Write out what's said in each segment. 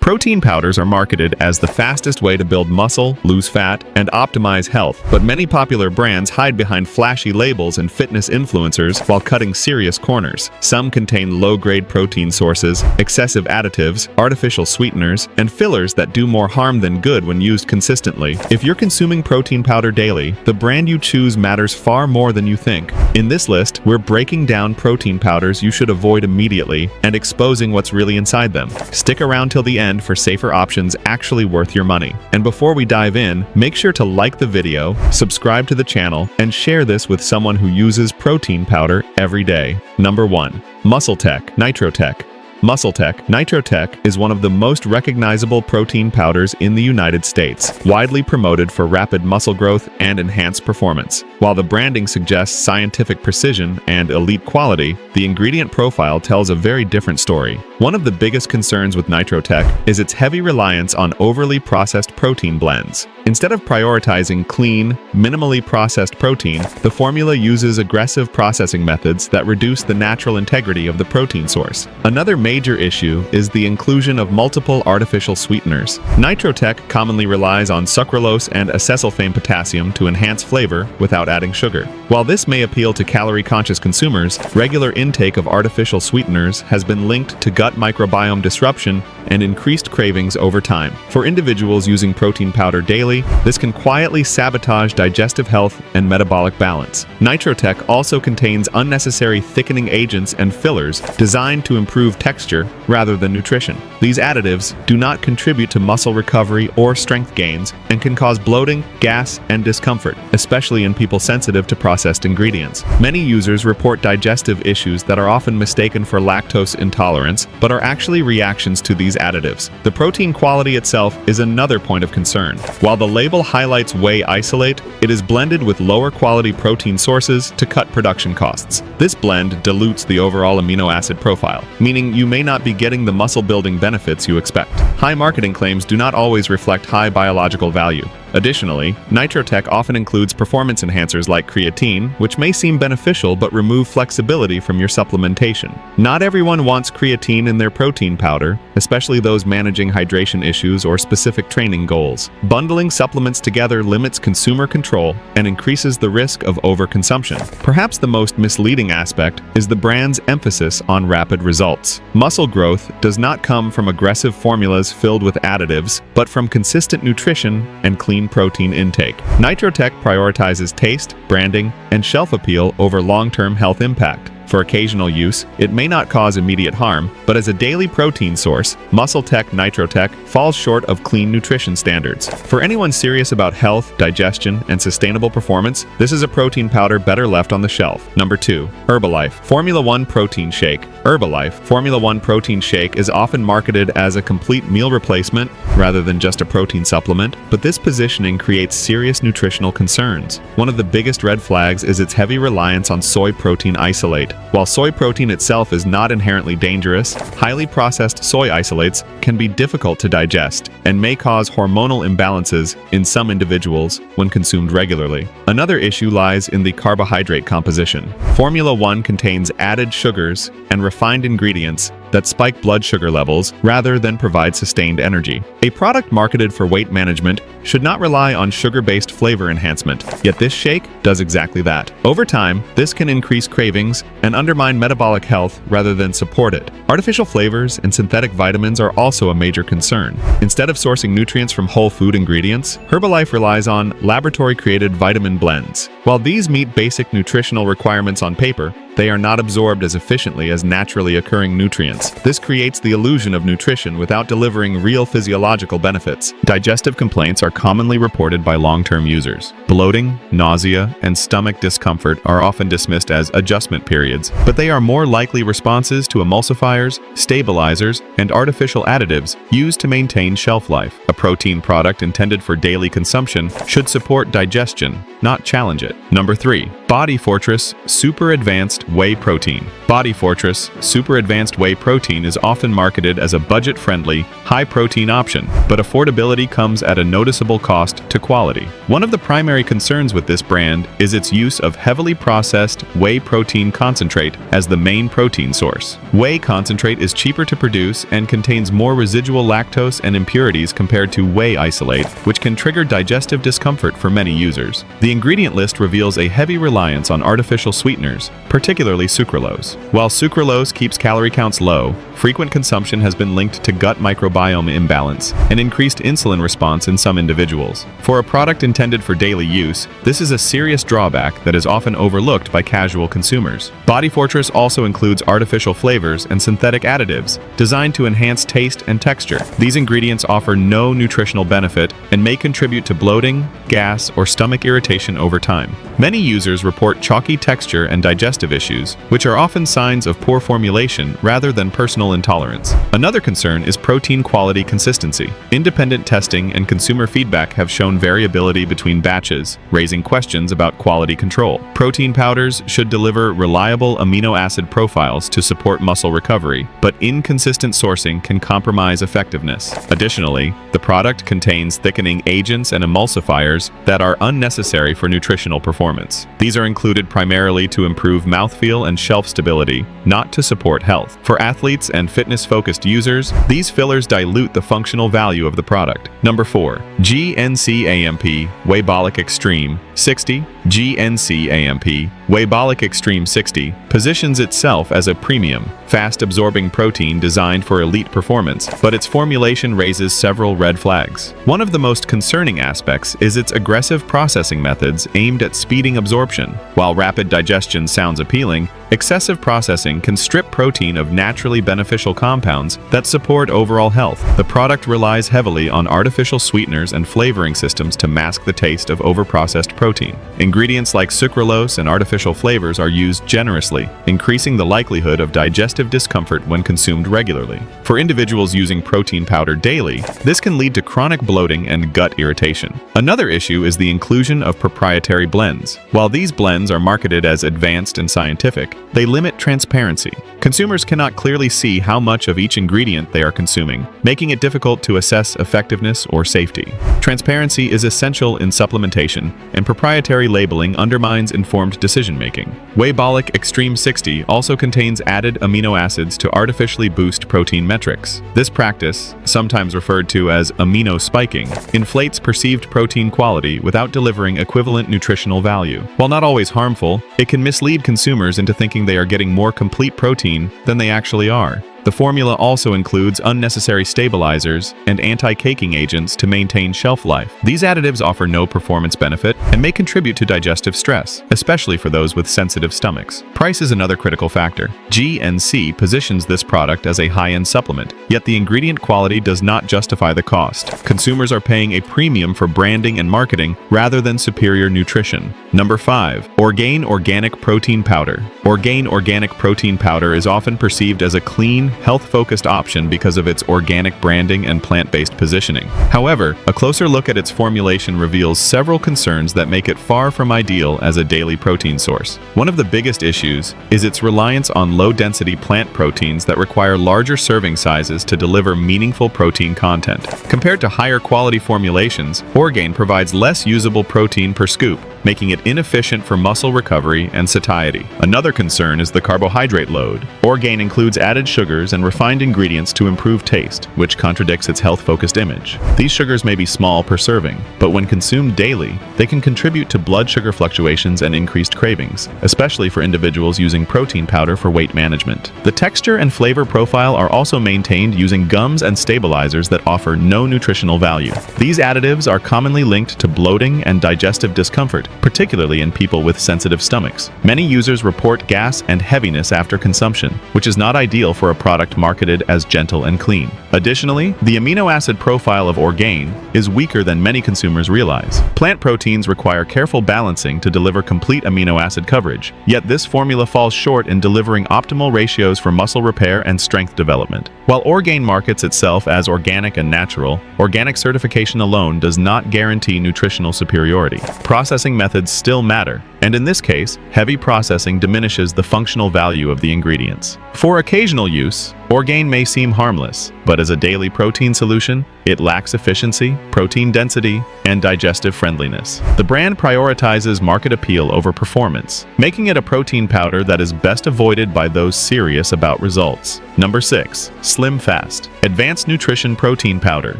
Protein powders are marketed as the fastest way to build muscle, lose fat, and optimize health, but many popular brands hide behind flashy labels and fitness influencers while cutting serious corners. Some contain low-grade protein sources, excessive additives, artificial sweeteners, and fillers that do more harm than good when used consistently. If you're consuming protein powder daily, the brand you choose matters far more than you think. In this list, we're breaking down protein powders you should avoid immediately and exposing what's really inside them. Stick around till the end for safer options actually worth your money. And before we dive in, make sure to like the video, subscribe to the channel, and share this with someone who uses protein powder every day. Number 1. MuscleTech NitroTech. MuscleTech NitroTech is one of the most recognizable protein powders in the United States, widely promoted for rapid muscle growth and enhanced performance. While the branding suggests scientific precision and elite quality, the ingredient profile tells a very different story. One of the biggest concerns with NitroTech is its heavy reliance on overly processed protein blends. Instead of prioritizing clean, minimally processed protein, the formula uses aggressive processing methods that reduce the natural integrity of the protein source. Another major issue is the inclusion of multiple artificial sweeteners. NitroTech commonly relies on sucralose and acesulfame potassium to enhance flavor without adding sugar. While this may appeal to calorie-conscious consumers, regular intake of artificial sweeteners has been linked to gut microbiome disruption and increased cravings over time. For individuals using protein powder daily, this can quietly sabotage digestive health and metabolic balance. NitroTech also contains unnecessary thickening agents and fillers designed to improve texture rather than nutrition. These additives do not contribute to muscle recovery or strength gains and can cause bloating, gas, and discomfort, especially in people sensitive to processed ingredients. Many users report digestive issues that are often mistaken for lactose intolerance, but are actually reactions to these additives. The protein quality itself is another point of concern. While the label highlights whey isolate, it is blended with lower quality protein sources to cut production costs. This blend dilutes the overall amino acid profile, meaning you may not be getting the muscle-building benefits you expect. High marketing claims do not always reflect high biological value. Additionally, NitroTech often includes performance enhancers like creatine, which may seem beneficial but remove flexibility from your supplementation. Not everyone wants creatine in their protein powder, especially those managing hydration issues or specific training goals. Bundling supplements together limits consumer control and increases the risk of overconsumption. Perhaps the most misleading aspect is the brand's emphasis on rapid results. Muscle growth does not come from aggressive formulas filled with additives, but from consistent nutrition and clean protein intake. NitroTech prioritizes taste, branding, and shelf appeal over long-term health impact. For occasional use, it may not cause immediate harm, but as a daily protein source, MuscleTech NitroTech falls short of clean nutrition standards. For anyone serious about health, digestion, and sustainable performance, this is a protein powder better left on the shelf. Number 2. Herbalife Formula 1 Protein Shake. Herbalife Formula 1 Protein Shake is often marketed as a complete meal replacement rather than just a protein supplement, but this positioning creates serious nutritional concerns. One of the biggest red flags is its heavy reliance on soy protein isolate. While soy protein itself is not inherently dangerous, highly processed soy isolates can be difficult to digest and may cause hormonal imbalances in some individuals when consumed regularly. Another issue lies in the carbohydrate composition. Formula 1 contains added sugars and refined ingredients that spike blood sugar levels rather than provide sustained energy. A product marketed for weight management should not rely on sugar-based flavor enhancement, yet this shake does exactly that. Over time, this can increase cravings and undermine metabolic health rather than support it. Artificial flavors and synthetic vitamins are also a major concern. Instead of sourcing nutrients from whole food ingredients, Herbalife relies on laboratory-created vitamin blends. While these meet basic nutritional requirements on paper, they are not absorbed as efficiently as naturally occurring nutrients. This creates the illusion of nutrition without delivering real physiological benefits. Digestive complaints are commonly reported by long-term users. Bloating, nausea, and stomach discomfort are often dismissed as adjustment periods, but they are more likely responses to emulsifiers, stabilizers, and artificial additives used to maintain shelf life. A protein product intended for daily consumption should support digestion, not challenge it. Number 3. Body Fortress Super Advanced Whey Protein. Body Fortress Super Advanced Whey Protein is often marketed as a budget-friendly, high-protein option, but affordability comes at a noticeable cost to quality. One of the primary concerns with this brand is its use of heavily processed whey protein concentrate as the main protein source. Whey concentrate is cheaper to produce and contains more residual lactose and impurities compared to whey isolate, which can trigger digestive discomfort for many users. The ingredient list reveals a heavy reliance on artificial sweeteners, particularly sucralose. While sucralose keeps calorie counts low, frequent consumption has been linked to gut microbiome imbalance and increased insulin response in some individuals. For a product intended for daily use, this is a serious drawback that is often overlooked by casual consumers. Body Fortress also includes artificial flavors and synthetic additives designed to enhance taste and texture. These ingredients offer no nutritional benefit and may contribute to bloating, gas, or stomach irritation over time. Many users report chalky texture and digestive issues, which are often signs of poor formulation rather than personal intolerance. Another concern is protein quality consistency. Independent testing and consumer feedback have shown variability between batches, raising questions about quality control. Protein powders should deliver reliable amino acid profiles to support muscle recovery, but inconsistent sourcing can compromise effectiveness. Additionally, the product contains thickening agents and emulsifiers that are unnecessary for nutritional performance. These are included primarily to improve mouthfeel and shelf stability, not to support health. For athletes and fitness-focused users, these fillers dilute the functional value of the product. Number 4. GNC-AMP Wheybolic Extreme 60. GNC-AMP Wheybolic Extreme 60 positions itself as a premium, fast-absorbing protein designed for elite performance, but its formulation raises several red flags. One of the most concerning aspects is its aggressive processing methods aimed at speeding absorption. While rapid digestion sounds appealing, excessive processing can strip protein of naturally beneficial compounds that support overall health. The product relies heavily on artificial sweeteners and flavoring systems to mask the taste of overprocessed protein. Ingredients like sucralose and artificial flavors are used generously, increasing the likelihood of digestive discomfort when consumed regularly. For individuals using protein powder daily, this can lead to chronic bloating and gut irritation. Another issue is the inclusion of proprietary blends. While these blends are marketed as advanced and scientific, they limit transparency. Consumers cannot clearly see how much of each ingredient they are consuming, making it difficult to assess effectiveness or safety. Transparency is essential in supplementation, and proprietary labeling undermines informed decision-making. Wheybolic Extreme 60 also contains added amino acids to artificially boost protein metrics. This practice, sometimes referred to as amino spiking, inflates perceived protein quality without delivering equivalent nutritional value. While not always harmful, it can mislead consumers into thinking they are getting more complete protein than they actually are. The formula also includes unnecessary stabilizers and anti-caking agents to maintain shelf life. These additives offer no performance benefit and may contribute to digestive stress, especially for those with sensitive stomachs. Price is another critical factor. GNC positions this product as a high-end supplement, yet the ingredient quality does not justify the cost. Consumers are paying a premium for branding and marketing rather than superior nutrition. Number 5. Orgain Organic Protein Powder. Orgain Organic Protein Powder is often perceived as a clean, health-focused option because of its organic branding and plant-based positioning. However, a closer look at its formulation reveals several concerns that make it far from ideal as a daily protein source. One of the biggest issues is its reliance on low-density plant proteins that require larger serving sizes to deliver meaningful protein content. Compared to higher-quality formulations, Orgain provides less usable protein per scoop, making it inefficient for muscle recovery and satiety. Another concern is the carbohydrate load. Orgain includes added sugars and refined ingredients to improve taste, which contradicts its health-focused image. These sugars may be small per serving, but when consumed daily, they can contribute to blood sugar fluctuations and increased cravings, especially for individuals using protein powder for weight management. The texture and flavor profile are also maintained using gums and stabilizers that offer no nutritional value. These additives are commonly linked to bloating and digestive discomfort, particularly in people with sensitive stomachs. Many users report gas and heaviness after consumption, which is not ideal for a product product marketed as gentle and clean. Additionally, the amino acid profile of Orgain is weaker than many consumers realize. Plant proteins require careful balancing to deliver complete amino acid coverage, yet this formula falls short in delivering optimal ratios for muscle repair and strength development. While Orgain markets itself as organic and natural, organic certification alone does not guarantee nutritional superiority. Processing methods still matter, and in this case, heavy processing diminishes the functional value of the ingredients. For occasional use, Orgain may seem harmless, but as a daily protein solution, it lacks efficiency, protein density, and digestive friendliness. The brand prioritizes market appeal over performance, making it a protein powder that is best avoided by those serious about results. Number 6. Slim Fast Advanced Nutrition Protein Powder.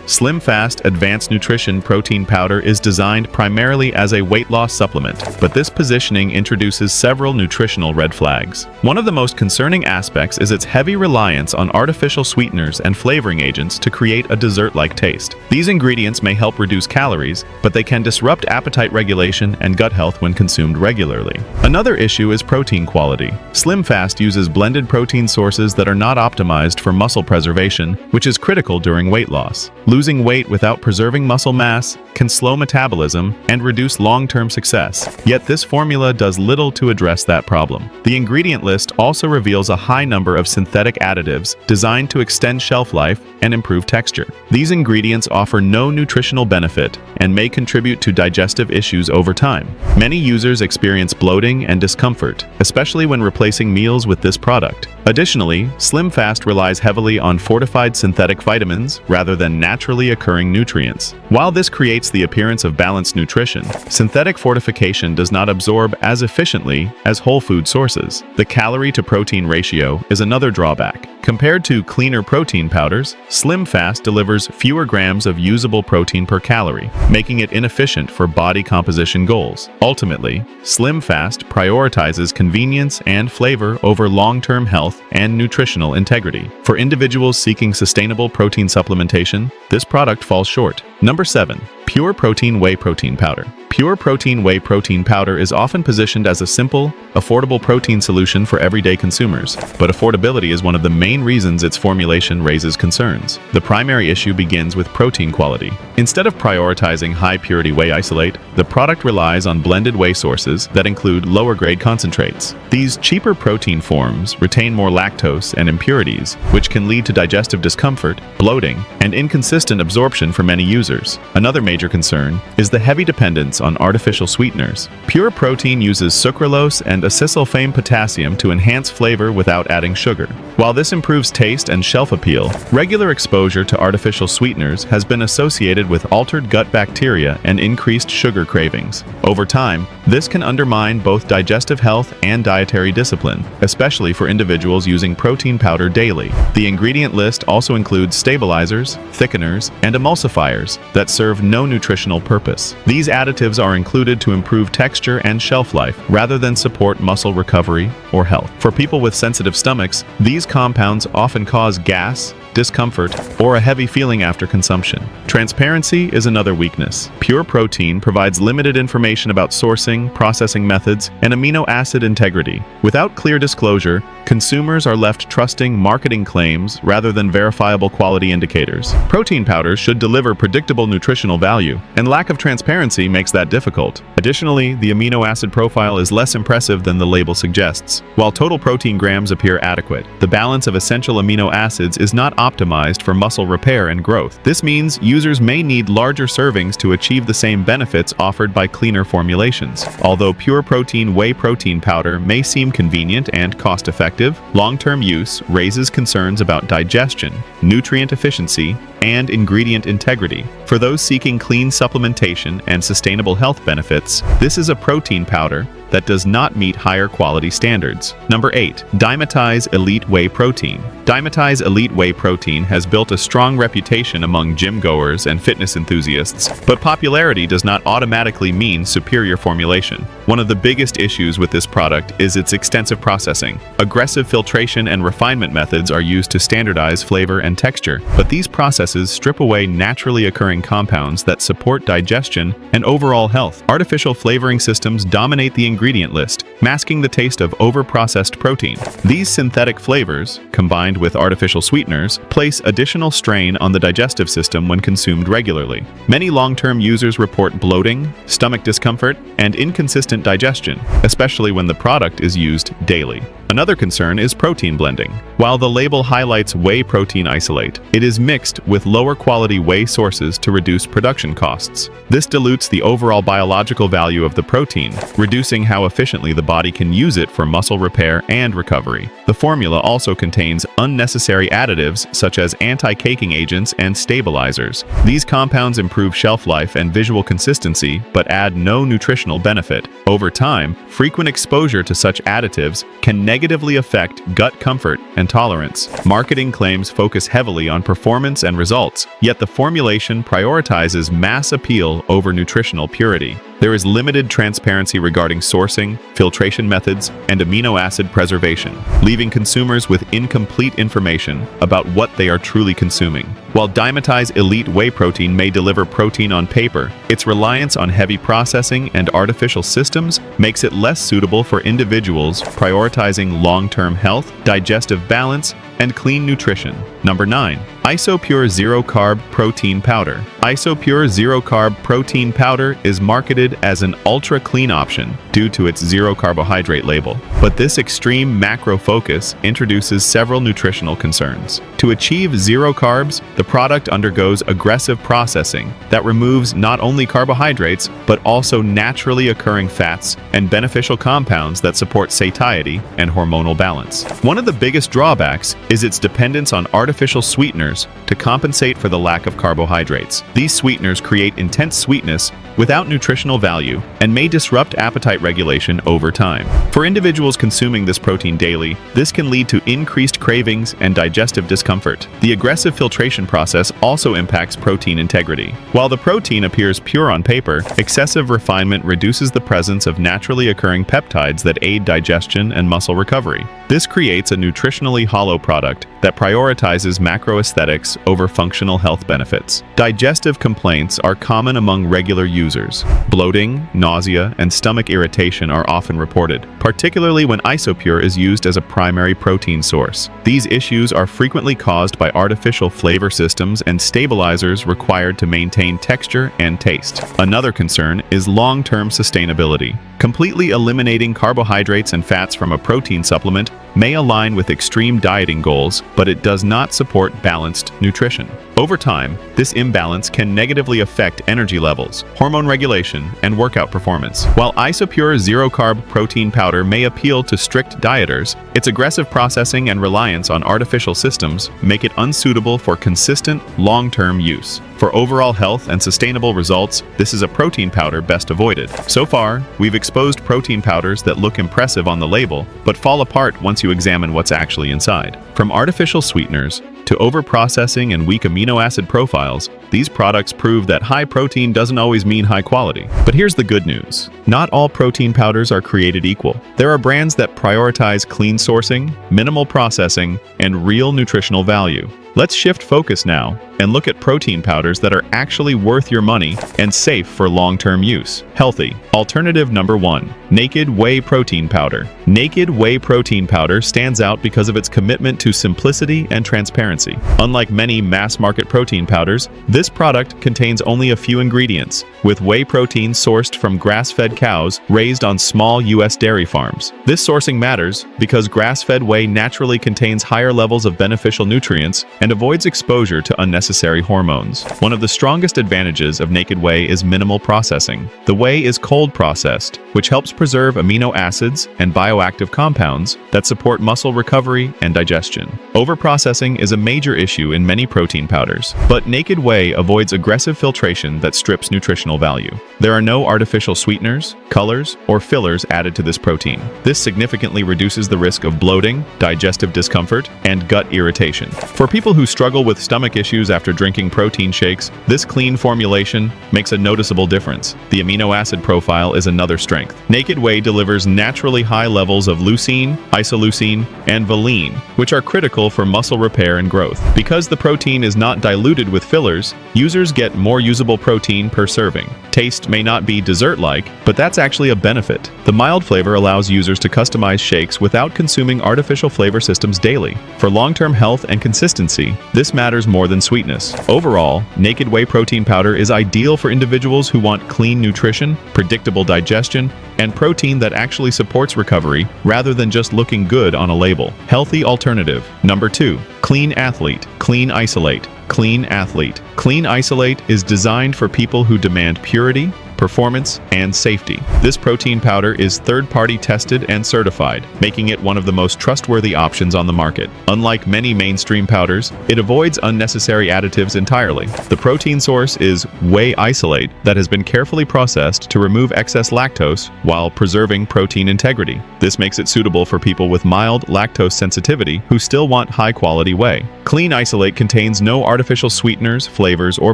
Slim Fast Advanced Nutrition Protein Powder is designed primarily as a weight loss supplement, but this positioning introduces several nutritional red flags. One of the most concerning aspects is its heavy reliance on artificial sweeteners and flavoring agents to create a dessert-like taste. These ingredients may help reduce calories, but they can disrupt appetite regulation and gut health when consumed regularly. Another issue is protein quality. Slim Fast uses blended protein sources that are not optimized for muscle preservation, which is critical during weight loss. Losing weight without preserving muscle mass can slow metabolism and reduce long-term success. Yet this formula does little to address that problem. The ingredient list also reveals a high number of synthetic additives designed to extend shelf life and improve texture. These ingredients offer no nutritional benefit and may contribute to digestive issues over time. Many users experience bloating and discomfort, especially when replacing meals with this product. Additionally, Slim Fast relies heavily on fortified synthetic vitamins rather than naturally occurring nutrients. While this creates the appearance of balanced nutrition, synthetic fortification does not absorb as efficiently as whole food sources. The calorie-to-protein ratio is another drawback. Compared to cleaner protein powders, Slim Fast delivers fewer grams of usable protein per calorie, making it inefficient for body composition goals. Ultimately, Slim Fast prioritizes convenience and flavor over long-term health and nutritional integrity. For individuals seeking sustainable protein supplementation, this product falls short. Number 7. Pure Protein Whey Protein Powder. Pure Protein Whey Protein Powder is often positioned as a simple, affordable protein solution for everyday consumers, but affordability is one of the main reasons its formulation raises concerns. The primary issue begins with protein quality. Instead of prioritizing high-purity whey isolate, the product relies on blended whey sources that include lower-grade concentrates. These cheaper protein forms retain more lactose and impurities, which can lead to digestive discomfort, bloating, and inconsistent absorption for many users. Another major concern is the heavy dependence on artificial sweeteners. Pure Protein uses sucralose and acesulfame potassium to enhance flavor without adding sugar. While this improves taste and shelf appeal, regular exposure to artificial sweeteners has been associated with altered gut bacteria and increased sugar cravings. Over time, this can undermine both digestive health and dietary discipline, especially for individuals using protein powder daily. The ingredient list also includes stabilizers, thickeners, and emulsifiers that serve no nutritional purpose. These additives are included to improve texture and shelf life rather than support muscle recovery or health. For people with sensitive stomachs, these compounds often cause gas, discomfort, or a heavy feeling after consumption. Transparency is another weakness. Pure Protein provides limited information about sourcing, processing methods, and amino acid integrity. Without clear disclosure, consumers are left trusting marketing claims rather than verifiable quality indicators. Protein powders should deliver predictable nutritional value, and lack of transparency makes that difficult. Additionally, the amino acid profile is less impressive than the label suggests. While total protein grams appear adequate, the balance of essential amino acids is not optimized for muscle repair and growth. This means users may need larger servings to achieve the same benefits offered by cleaner formulations. Although Pure Protein Whey Protein Powder may seem convenient and cost-effective, long-term use raises concerns about digestion, nutrient efficiency, and ingredient integrity. For those seeking clean supplementation and sustainable health benefits, this is a protein powder that does not meet higher quality standards. Number 8. Dymatize Elite Whey Protein. Dymatize Elite Whey Protein has built a strong reputation among gym goers and fitness enthusiasts, but popularity does not automatically mean superior formulation. One of the biggest issues with this product is its extensive processing. Aggressive filtration and refinement methods are used to standardize flavor and texture, but these processes strip away naturally occurring compounds that support digestion and overall health. Artificial flavoring systems dominate the ingredient list, masking the taste of over-processed protein. These synthetic flavors, combined with artificial sweeteners, place additional strain on the digestive system when consumed regularly. Many long-term users report bloating, stomach discomfort, and inconsistent digestion, especially when the product is used daily. Another concern is protein blending. While the label highlights whey protein isolate, it is mixed with lower quality whey sources to reduce production costs. This dilutes the overall biological value of the protein, reducing how efficiently the body can use it for muscle repair and recovery. The formula also contains unnecessary additives such as anti-caking agents and stabilizers. These compounds improve shelf life and visual consistency, but add no nutritional benefit. Over time, frequent exposure to such additives can negatively affect gut comfort and tolerance. Marketing claims focus heavily on performance and results, yet the formulation prioritizes mass appeal over nutritional purity. There is limited transparency regarding sourcing, filtration methods, and amino acid preservation, leaving consumers with incomplete information about what they are truly consuming. While Dymatize Elite Whey Protein may deliver protein on paper, its reliance on heavy processing and artificial systems makes it less suitable for individuals prioritizing long-term health, digestive balance, and clean nutrition. Number 9. Isopure Zero Carb Protein Powder. Isopure Zero Carb Protein Powder is marketed as an ultra-clean option due to its zero carbohydrate label. But this extreme macro focus introduces several nutritional concerns. To achieve zero carbs, the product undergoes aggressive processing that removes not only carbohydrates, but also naturally occurring fats and beneficial compounds that support satiety and hormonal balance. One of the biggest drawbacks is its dependence on artificial sweeteners to compensate for the lack of carbohydrates. These sweeteners create intense sweetness without nutritional value and may disrupt appetite regulation over time. For individuals consuming this protein daily, this can lead to increased cravings and digestive discomfort. The aggressive filtration process also impacts protein integrity. While the protein appears pure on paper, excessive refinement reduces the presence of naturally occurring peptides that aid digestion and muscle recovery. This creates a nutritionally hollow product that prioritizes macroaesthetics over functional health benefits. Digestive complaints are common among regular users. Bloating, nausea, and stomach irritation are often reported, particularly when Isopure is used as a primary protein source. These issues are frequently caused by artificial flavor systems and stabilizers required to maintain texture and taste. Another concern is long-term sustainability. Completely eliminating carbohydrates and fats from a protein supplement may align with extreme dieting goals, but it does not support balanced nutrition. Over time, this imbalance can negatively affect energy levels, hormone regulation, and workout performance. While Isopure Zero Carb Protein Powder may appeal to strict dieters, its aggressive processing and reliance on artificial systems make it unsuitable for consistent, long-term use. For overall health and sustainable results, this is a protein powder best avoided. So far, we've exposed protein powders that look impressive on the label, but fall apart once you examine what's actually inside. From artificial sweeteners to over-processing and weak amino acid profiles, these products prove that high protein doesn't always mean high quality. But here's the good news. Not all protein powders are created equal. There are brands that prioritize clean sourcing, minimal processing, and real nutritional value. Let's shift focus now and look at protein powders that are actually worth your money and safe for long-term use. Healthy. Alternative number 1. Naked Whey Protein Powder. Naked Whey Protein Powder stands out because of its commitment to simplicity and transparency. Unlike many mass-market protein powders, this product contains only a few ingredients, with whey protein sourced from grass-fed cows raised on small U.S. dairy farms. This sourcing matters because grass-fed whey naturally contains higher levels of beneficial nutrients and avoids exposure to unnecessary hormones. One of the strongest advantages of naked whey is minimal processing. The whey is cold processed, which helps preserve amino acids and bioactive compounds that support muscle recovery and digestion. Overprocessing is a major issue in many protein powders, but naked whey avoids aggressive filtration that strips nutritional value. There are no artificial sweeteners, colors, or fillers added to this protein. This significantly reduces the risk of bloating, digestive discomfort, and gut irritation. For people people who struggle with stomach issues after drinking protein shakes, this clean formulation makes a noticeable difference. The amino acid profile is another strength. Naked Whey delivers naturally high levels of leucine, isoleucine, and valine, which are critical for muscle repair and growth. Because the protein is not diluted with fillers, users get more usable protein per serving. Taste may not be dessert-like, but that's actually a benefit. The mild flavor allows users to customize shakes without consuming artificial flavor systems daily. For long-term health and consistency, this matters more than sweetness. Overall, Naked Whey protein powder is ideal for individuals who want clean nutrition, predictable digestion, and protein that actually supports recovery rather than just looking good on a label. Healthy alternative. Number 2. Clean Athlete. Clean Isolate. Clean Athlete. Clean Isolate is designed for people who demand purity, performance, and safety. This protein powder is third-party tested and certified, making it one of the most trustworthy options on the market. Unlike many mainstream powders, it avoids unnecessary additives entirely. The protein source is whey isolate that has been carefully processed to remove excess lactose while preserving protein integrity. This makes it suitable for people with mild lactose sensitivity who still want high-quality whey. Clean Isolate contains no artificial sweeteners, flavors, or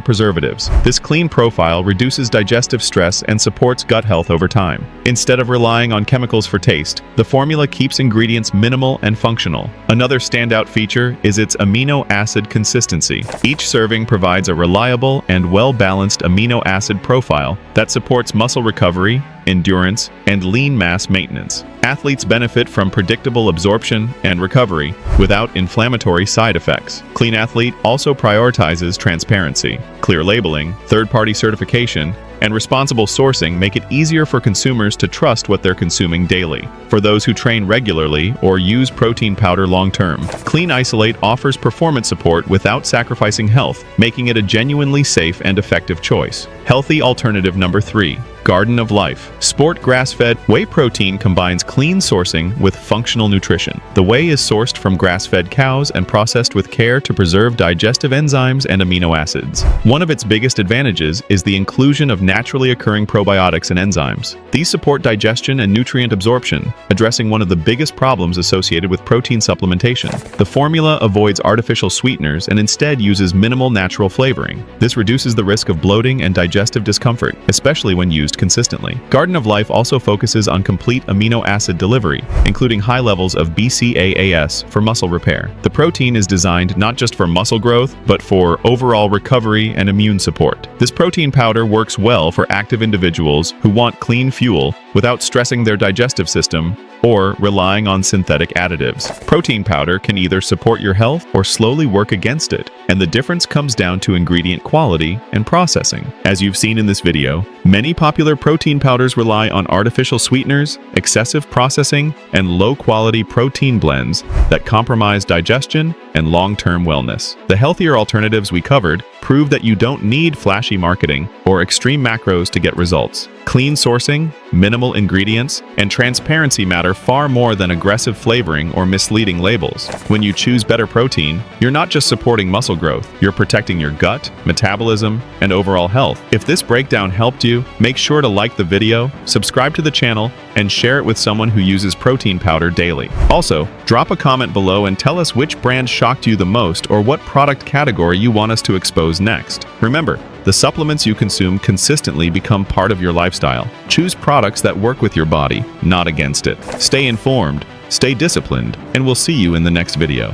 preservatives. This clean profile reduces digestive stress and supports gut health over time. Instead of relying on chemicals for taste, the formula keeps ingredients minimal and functional. Another standout feature is its amino acid consistency. Each serving provides a reliable and well-balanced amino acid profile that supports muscle recovery, endurance, and lean mass maintenance. Athletes benefit from predictable absorption and recovery without inflammatory side effects. Clean Athlete also prioritizes transparency. Clear labeling, third-party certification, and responsible sourcing make it easier for consumers to trust what they're consuming daily. For those who train regularly or use protein powder long-term, Clean Isolate offers performance support without sacrificing health, making it a genuinely safe and effective choice. Healthy alternative number 3. Garden of Life. Sport grass-fed whey protein combines clean sourcing with functional nutrition. The whey is sourced from grass-fed cows and processed with care to preserve digestive enzymes and amino acids. One of its biggest advantages is the inclusion of naturally occurring probiotics and enzymes. These support digestion and nutrient absorption, addressing one of the biggest problems associated with protein supplementation. The formula avoids artificial sweeteners and instead uses minimal natural flavoring. This reduces the risk of bloating and digestive discomfort, especially when used consistently. Garden of Life also focuses on complete amino acid delivery, including high levels of BCAAs for muscle repair. The protein is designed not just for muscle growth, but for overall recovery and immune support. This protein powder works well for active individuals who want clean fuel without stressing their digestive system or relying on synthetic additives. Protein powder can either support your health or slowly work against it, and the difference comes down to ingredient quality and processing. As you've seen in this video, many popular protein powders rely on artificial sweeteners, excessive processing, and low-quality protein blends that compromise digestion and long-term wellness. The healthier alternatives we covered prove that you don't need flashy marketing or extreme macros to get results. Clean sourcing, minimal ingredients, and transparency matter far more than aggressive flavoring or misleading labels. When you choose better protein, you're not just supporting muscle growth, you're protecting your gut, metabolism, and overall health. If this breakdown helped you, make sure to like the video, subscribe to the channel, and share it with someone who uses protein powder daily. Also, drop a comment below and tell us which brand shocked you the most or what product category you want us to expose next. Remember, the supplements you consume consistently become part of your lifestyle. Choose products that work with your body, not against it. Stay informed, stay disciplined, and we'll see you in the next video.